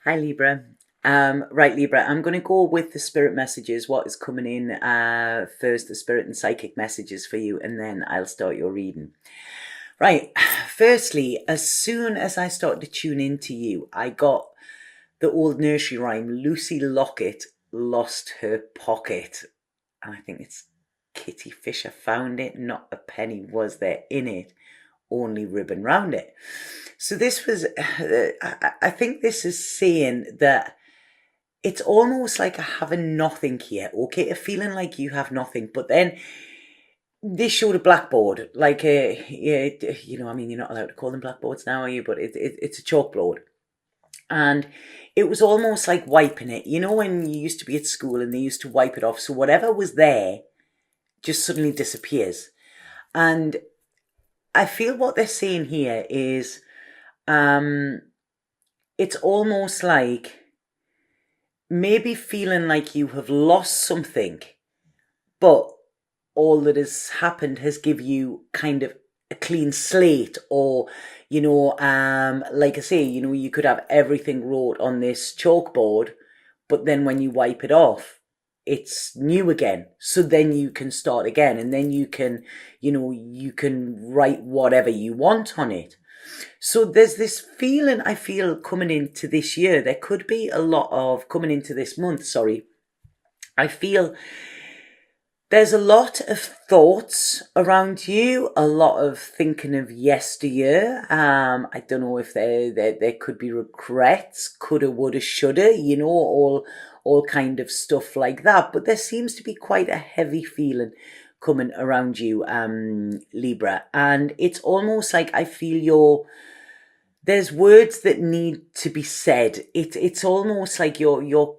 Hi Libra. Right, Libra, I'm going to go with the spirit messages, what is coming in first, the spirit and psychic messages for you, and then I'll start your reading. Right, firstly, as soon as I started to tune into you, I got the old nursery rhyme, Lucy Locket lost her pocket. And I think it's Kitty Fisher found it, not a penny was there in it, only ribbon round it. So this was, I think this is saying that it's almost like having nothing here, okay? A feeling like you have nothing, but then they showed a blackboard, like I mean, you're not allowed to call them blackboards now, are you? But it's a chalkboard. And it was almost like wiping it. You know when you used to be at school and they used to wipe it off, so whatever was there just suddenly disappears. And I feel what they're saying here is it's almost like maybe feeling like you have lost something, but all that has happened has give you kind of a clean slate, or like I say, you could have everything wrote on this chalkboard, but then when you wipe it off, it's new again. So then you can start again, and then you can write whatever you want on it. So there's this feeling I feel coming into this year. There could be a lot of coming into this month, sorry. I feel there's a lot of thoughts around you, a lot of thinking of yesteryear. I don't know if there could be regrets, coulda, woulda, shoulda, all kind of stuff like that. But there seems to be quite a heavy feeling coming around you, Libra. And it's almost like I feel there's words that need to be said. It's almost like you're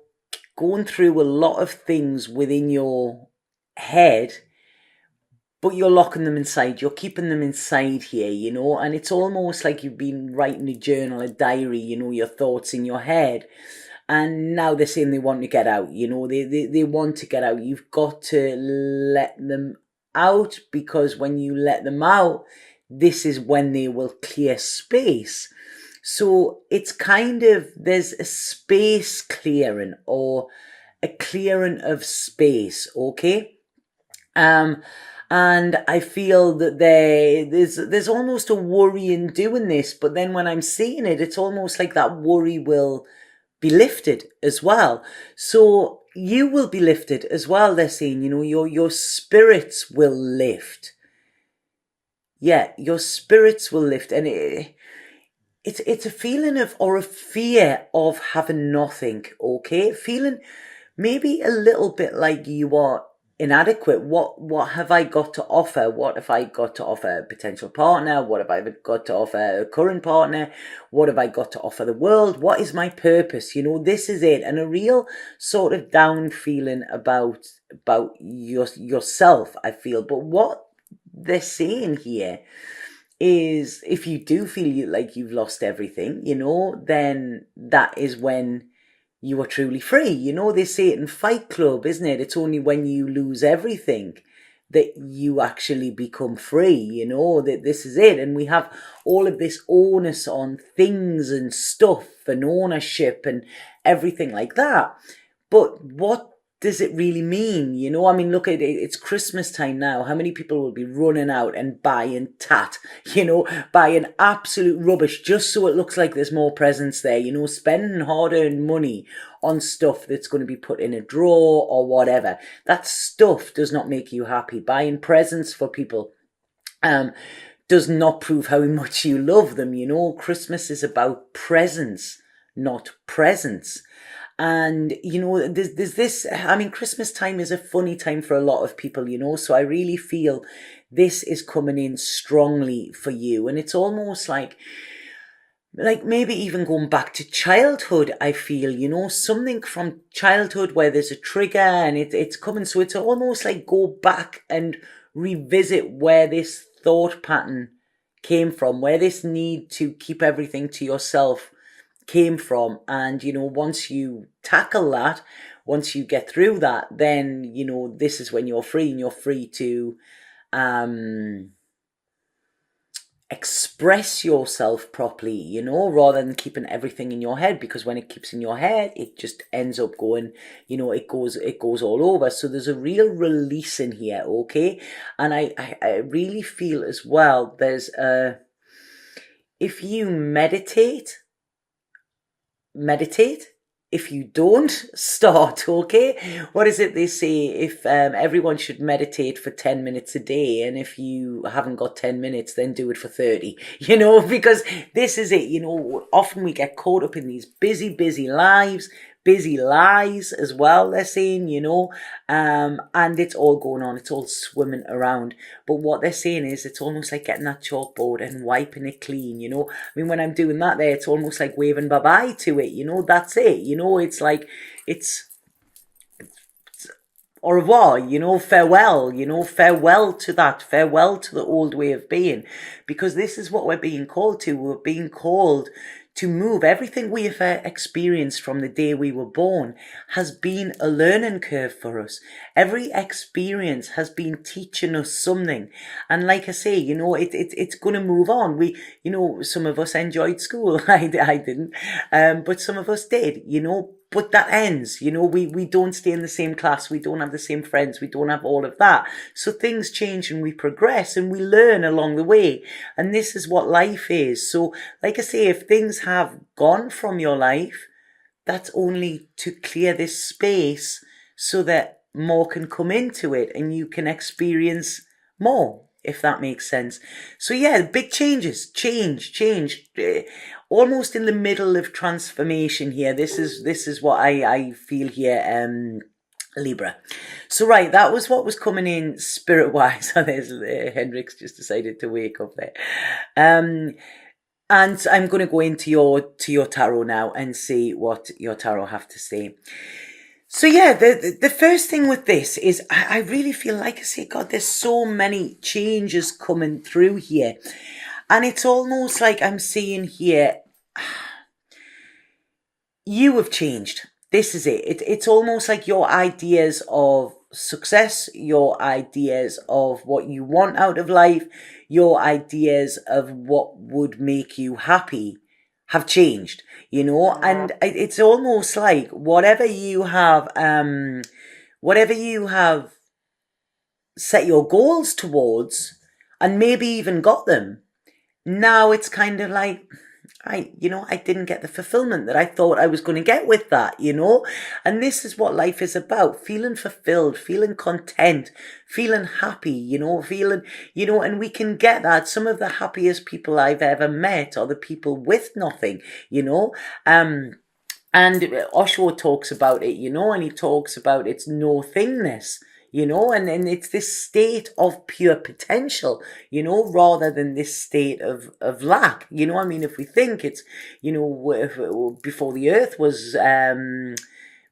going through a lot of things within your head, but you're locking them inside, you're keeping them inside here, and it's almost like you've been writing a journal, a diary, your thoughts in your head, and now they're saying they want to get out, they want to get out. You've got to let them out, because when you let them out, this is when they will clear space. So it's kind of, there's a space clearing, or a clearing of space, okay? And I feel that there's almost a worry in doing this, but then when I'm seeing it, it's almost like that worry will be lifted as well. So you will be lifted as well, they're saying, your spirits will lift. Yeah, your spirits will lift. And it's a feeling of, or a fear of having nothing, okay? Feeling maybe a little bit like you are inadequate. What have I got to offer? What have I got to offer a potential partner? What have I got to offer a current partner? What have I got to offer the world? What is my purpose? This is it. And a real sort of down feeling about yourself, I feel. But what they're saying here is, if you do feel like you've lost everything, then that is when you are truly free. They say it in Fight Club, isn't it? It's only when you lose everything that you actually become free, that this is it. And we have all of this onus on things and stuff and ownership and everything like that. But what does it really mean? I mean, look at it, it's Christmas time now. How many people will be running out and buying buying absolute rubbish just so it looks like there's more presents there, spending hard-earned money on stuff that's going to be put in a drawer or whatever. That stuff does not make you happy. Buying presents for people does not prove how much you love them. Christmas is about presents, not presents. And, there's this, I mean, Christmas time is a funny time for a lot of people, so I really feel this is coming in strongly for you. And it's almost like maybe even going back to childhood, I feel, something from childhood where there's a trigger and it's coming. So it's almost like go back and revisit where this thought pattern came from, where this need to keep everything to yourself came from. And once you tackle that, once you get through that, then this is when you're free, and you're free to express yourself properly, you know, rather than keeping everything in your head, because when it keeps in your head, it just ends up going, you know, it goes all over. So there's a real release in here, okay? And I really feel as well, there's if you meditate, if you don't, start, okay? What is it they say? If everyone should meditate for 10 minutes a day, and if you haven't got 10 minutes, then do it for 30, you know, because this is it, you know, often we get caught up in these busy lives, busy lies as well, they're saying, you know, and it's all going on, it's all swimming around. But what they're saying is it's almost like getting that chalkboard and wiping it clean, you know. I mean, when I'm doing that there, it's almost like waving bye-bye to it, you know, that's it, you know, it's like, it's au revoir, you know, farewell to that, farewell to the old way of being, because this is what we're being called to. We're being called to move. Everything we have experienced from the day we were born has been a learning curve for us. Every experience has been teaching us something. And like I say, you know, it's going to move on. We, you know, some of us enjoyed school. I didn't. But some of us did, you know. But that ends, you know, we don't stay in the same class, we don't have the same friends, we don't have all of that. So things change and we progress and we learn along the way. And this is what life is. So, like I say, if things have gone from your life, that's only to clear this space so that more can come into it and you can experience more, if that makes sense. So yeah, big changes, change, almost in the middle of transformation here. This is what I feel here, Libra. So right, that was what was coming in spirit-wise. There's Hendrix just decided to wake up there. And I'm going to go into your tarot now and see what your tarot have to say. So yeah, the first thing with this is I really feel like I say, God, there's so many changes coming through here. And it's almost like I'm seeing here, you have changed. This is it. It's almost like your ideas of success, your ideas of what you want out of life, your ideas of what would make you happy have changed, you know. And it's almost like whatever you have set your goals towards and maybe even got them, now it's kind of like, I didn't get the fulfillment that I thought I was going to get with that, you know. And this is what life is about: feeling fulfilled, feeling content, feeling happy, you know, and we can get that. Some of the happiest people I've ever met are the people with nothing, you know. And Osho talks about it, you know, and he talks about its no-thingness, you know, and it's this state of pure potential, you know, rather than this state of lack, you know. I mean, if we think it's, you know, before the earth was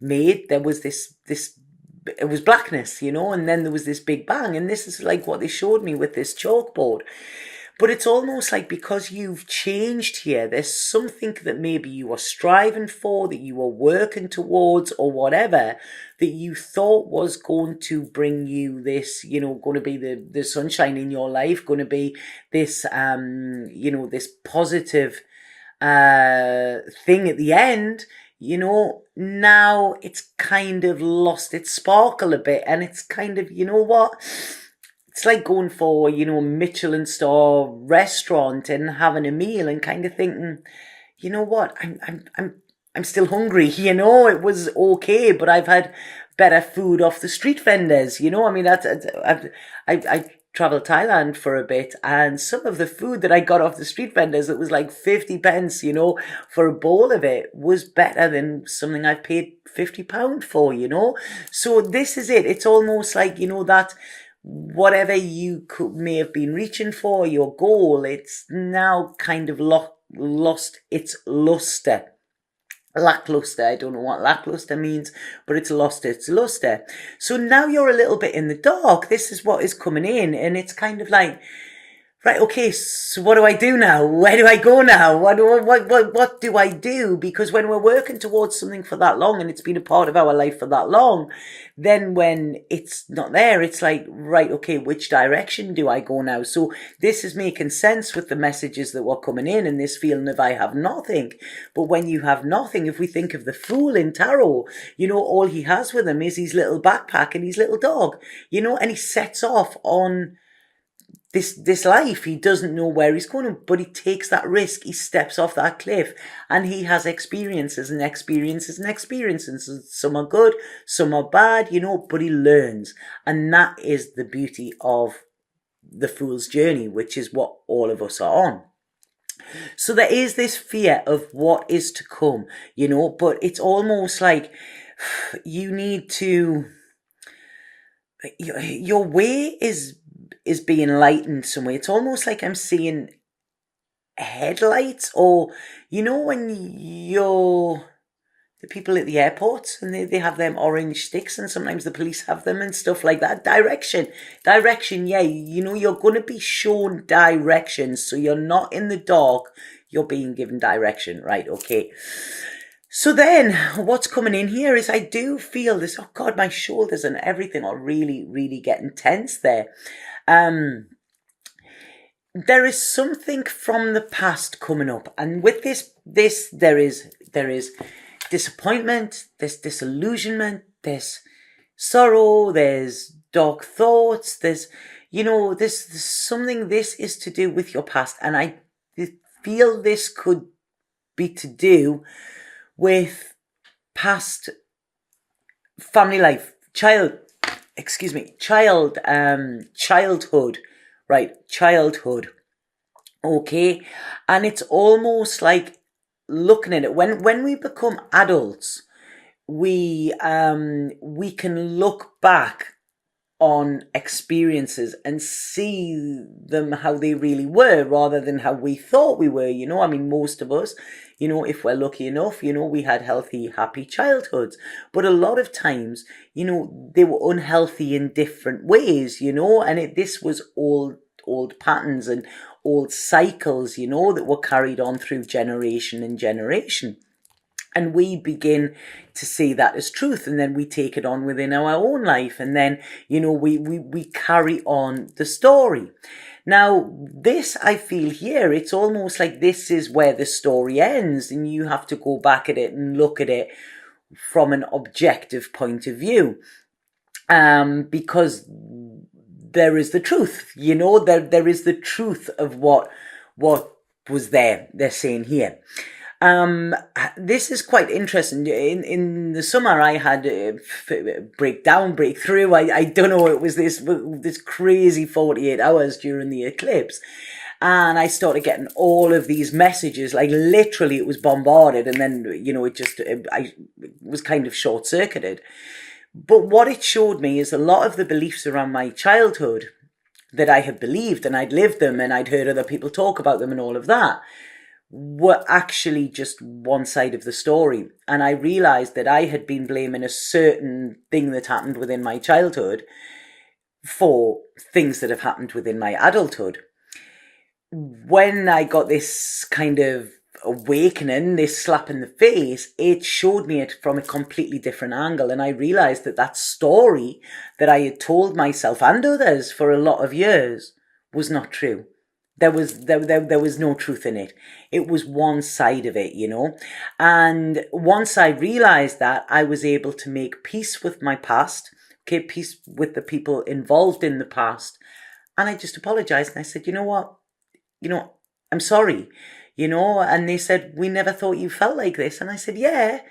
made, there was this it was blackness, you know, and then there was this big bang, and this is like what they showed me with this chalkboard. But it's almost like because you've changed here, there's something that maybe you are striving for, that you are working towards, or whatever, that you thought was going to bring you this, you know, going to be the sunshine in your life, going to be this, you know, this positive thing at the end. You know, now it's kind of lost its sparkle a bit, and it's kind of, you know what? It's like going for, you know, Michelin star restaurant and having a meal and kind of thinking, you know what, I'm still hungry, you know. It was okay, but I've had better food off the street vendors, you know. I mean, I traveled Thailand for a bit, and some of the food that I got off the street vendors, it was like 50 pence, you know, for a bowl of it, was better than something I paid £50 for, you know. So this is it. It's almost like, you know, that whatever you may have been reaching for, your goal, it's now kind of lost its luster. Lackluster, I don't know what lackluster means, but it's lost its luster. So now you're a little bit in the dark. This is what is coming in, and it's kind of like, right, okay, so what do I do now? Where do I go now? What do I do? Because when we're working towards something for that long and it's been a part of our life for that long, then when it's not there, it's like, right, okay, which direction do I go now? So this is making sense with the messages that were coming in and this feeling of I have nothing. But when you have nothing, if we think of the Fool in Tarot, all he has with him is his little backpack and his little dog, and he sets off on this life. He doesn't know where he's going, but he takes that risk. He steps off that cliff and he has experiences and experiences and experiences. Some are good, some are bad, but he learns. And that is the beauty of the Fool's journey, which is what all of us are on. So there is this fear of what is to come, but it's almost like you need to, your way is being lightened somewhere. It's almost like I'm seeing headlights, or when the people at the airports and they have them orange sticks, and sometimes the police have them and stuff like that. Direction, yeah, you're going to be shown directions, so you're not in the dark, you're being given direction, right? Okay. So then what's coming in here is I do feel this, oh God, my shoulders and everything are really, really getting tense there. There is something from the past coming up, and with this there is disappointment, there's disillusionment, there's sorrow, there's dark thoughts, there's something. This is to do with your past, and I feel this could be to do with past family life, childhood, right? Childhood. Okay. And it's almost like looking at it when we become adults, we can look back on experiences and see them how they really were rather than how we thought we were. Most of us, if we're lucky enough, we had healthy, happy childhoods. But a lot of times, they were unhealthy in different ways, and this was old patterns and old cycles, that were carried on through generation and generation. And we begin to see that as truth, and then we take it on within our own life, and then, we carry on the story. Now, this, I feel here, it's almost like this is where the story ends, and you have to go back at it and look at it from an objective point of view. Because there is the truth, there is the truth of what was there, they're saying here. This is quite interesting. In the summer, I had a breakthrough. I don't know, it was this crazy 48 hours during the eclipse. And I started getting all of these messages, like literally it was bombarded. And then, I was kind of short circuited. But what it showed me is a lot of the beliefs around my childhood that I had believed, and I'd lived them and I'd heard other people talk about them and all of that, were actually just one side of the story. And I realized that I had been blaming a certain thing that happened within my childhood for things that have happened within my adulthood. When I got this kind of awakening, this slap in the face, it showed me it from a completely different angle. And I realized that story that I had told myself and others for a lot of years was not true. There was no truth in it. It was one side of it, And once I realized that, I was able to make peace with my past, peace with the people involved in the past. And I just apologized. And I said, you know what? I'm sorry, and they said, we never thought you felt like this. And I said, yeah,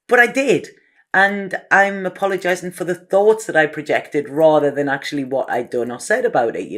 but I did. And I'm apologizing for the thoughts that I projected rather than actually what I'd done or said about it,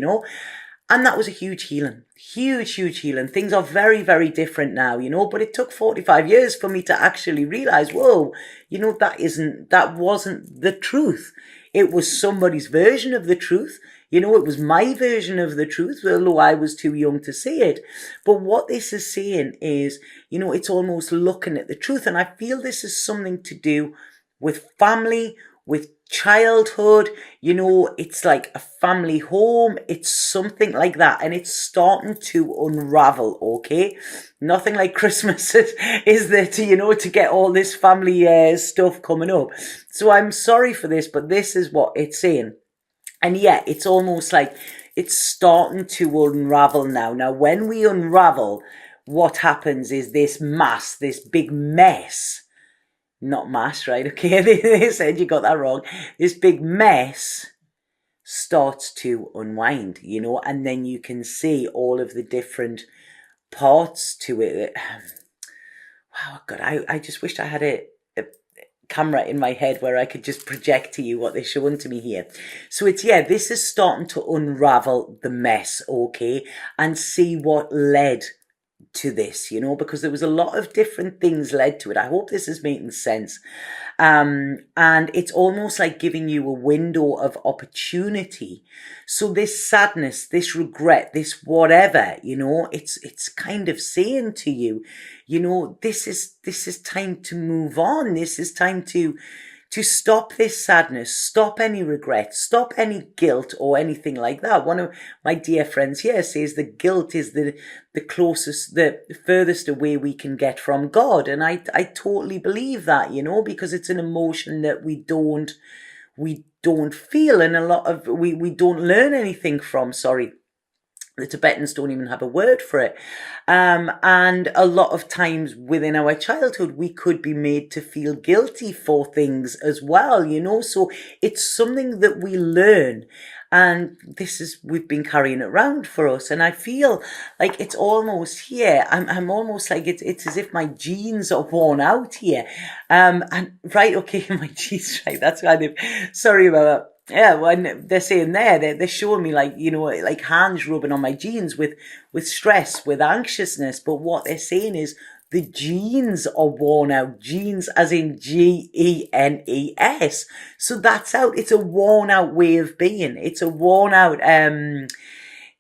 And that was a huge healing, huge healing. Things are very, very different now, but it took 45 years for me to actually realize, whoa, that wasn't the truth. It was somebody's version of the truth. It was my version of the truth, although I was too young to see it. But what this is saying is, it's almost looking at the truth. And I feel this is something to do with family, with childhood, you know, it's like a family home, it's something like that, and it's starting to unravel, okay? Nothing like Christmas is there to, you know, to get all this family stuff coming up. So I'm sorry for this, but this is what it's saying. And yeah, it's almost like it's starting to unravel now. Now, when we unravel, what happens is this mass, this big mess, not mass, right? Okay, they said you got that wrong. This big mess starts to unwind, you know, and then you can see all of the different parts to it. Wow, God, I just wished I had a camera in my head where I could just project to you what they're showing to me here. So it's, yeah, this is starting to unravel the mess, okay, and see what led to this, you know, because there was a lot of different things led to it. I hope this is making sense. And it's almost like giving you a window of opportunity. So this sadness, this regret, this whatever, you know, it's kind of saying to you, you know, this is time to move on. This is time to stop this sadness, stop any regret, stop any guilt or anything like that. One of my dear friends here says the guilt is the closest, the furthest away we can get from God. And I totally believe that, you know, because it's an emotion that we don't feel, and a lot of, we don't learn anything from, sorry. The Tibetans don't even have a word for it. And a lot of times within our childhood, we could be made to feel guilty for things as well, you know. So it's something that we learn. And this is, we've been carrying it around for us. And I feel like it's almost here. I'm almost like it's as if my genes are worn out here. And right, okay, my genes, right, that's kind of, sorry about that. Yeah, when they're saying they're showing me like, you know, like hands rubbing on my genes with stress, with anxiousness. But what they're saying is the genes are worn out. Genes as in GENES. So that's out. It's a worn out way of being. It's a worn out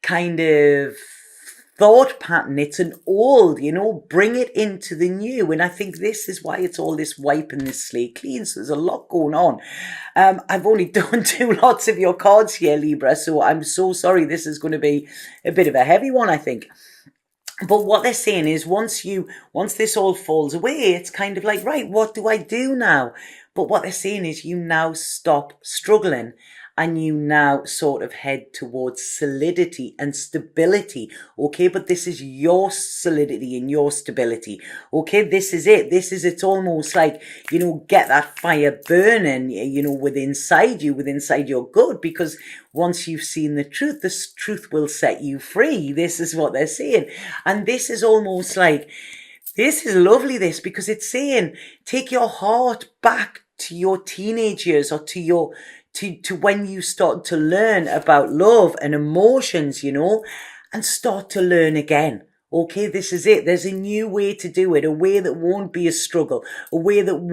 kind of thought pattern. It's an old, you know, bring it into the new. And I think this is why it's all this wiping this slate clean. So there's a lot going on. I've only done 2 lots of your cards here, Libra, so I'm so sorry. This is going to be a bit of a heavy one, I think. But what they're saying is once this all falls away, it's kind of like, right, what do I do now? But what they're saying is you now stop struggling and you now sort of head towards solidity and stability, okay? But this is your solidity and your stability, okay? This is it. It's almost like, you know, get that fire burning, you know, within your gut, because once you've seen the truth will set you free. This is what they're saying. And this is almost like, this is lovely, this, because it's saying, take your heart back to your teenage years, or to when you start to learn about love and emotions, you know, and start to learn again. Okay, this is it. There's a new way to do it, a way that won't be a struggle, a way that won't